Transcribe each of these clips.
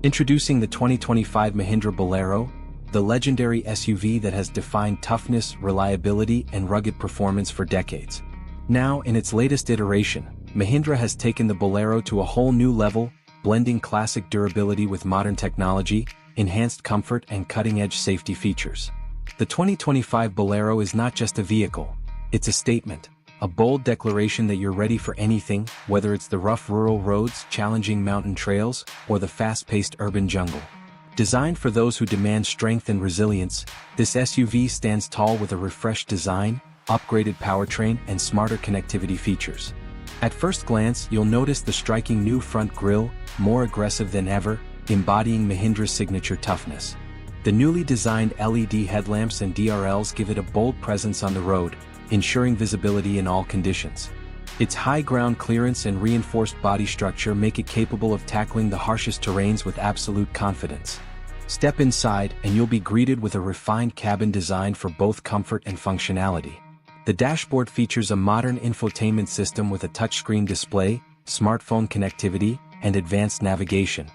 Introducing the 2025 Mahindra Bolero, the legendary SUV that has defined toughness, reliability, and rugged performance for decades. Now, in its latest iteration, Mahindra has taken the Bolero to a whole new level, blending classic durability with modern technology, enhanced comfort, and cutting-edge safety features. The 2025 Bolero is not just a vehicle, it's a statement, a bold declaration that you're ready for anything, whether it's the rough rural roads, challenging mountain trails, or the fast-paced urban jungle. Designed for those who demand strength and resilience, this SUV stands tall with a refreshed design, upgraded powertrain, and smarter connectivity features. At first glance, you'll notice the striking new front grille, more aggressive than ever, embodying Mahindra's signature toughness. The newly designed LED headlamps and DRLs give it a bold presence on the road, ensuring visibility in all conditions. Its high ground clearance and reinforced body structure make it capable of tackling the harshest terrains with absolute confidence. Step inside and you'll be greeted with a refined cabin design for both comfort and functionality. The dashboard features a modern infotainment system with a touchscreen display, smartphone connectivity, and advanced navigation.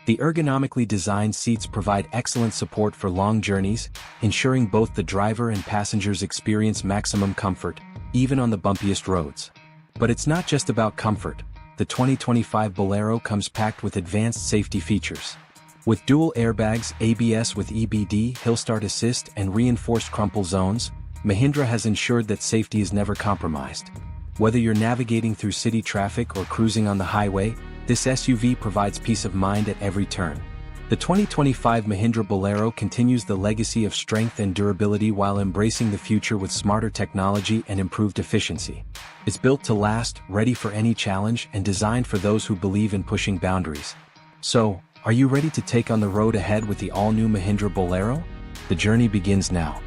The ergonomically designed seats provide excellent support for long journeys, ensuring both the driver and passengers experience maximum comfort, even on the bumpiest roads. But it's not just about comfort. The 2025 Bolero comes packed with advanced safety features. With dual airbags, ABS with EBD, hill start assist, and reinforced crumple zones, Mahindra has ensured that safety is never compromised. Whether you're navigating through city traffic or cruising on the highway, this SUV provides peace of mind at every turn. The 2025 Mahindra Bolero continues the legacy of strength and durability while embracing the future with smarter technology and improved efficiency. It's built to last, ready for any challenge, and designed for those who believe in pushing boundaries. So, are you ready to take on the road ahead with the all-new Mahindra Bolero? The journey begins now.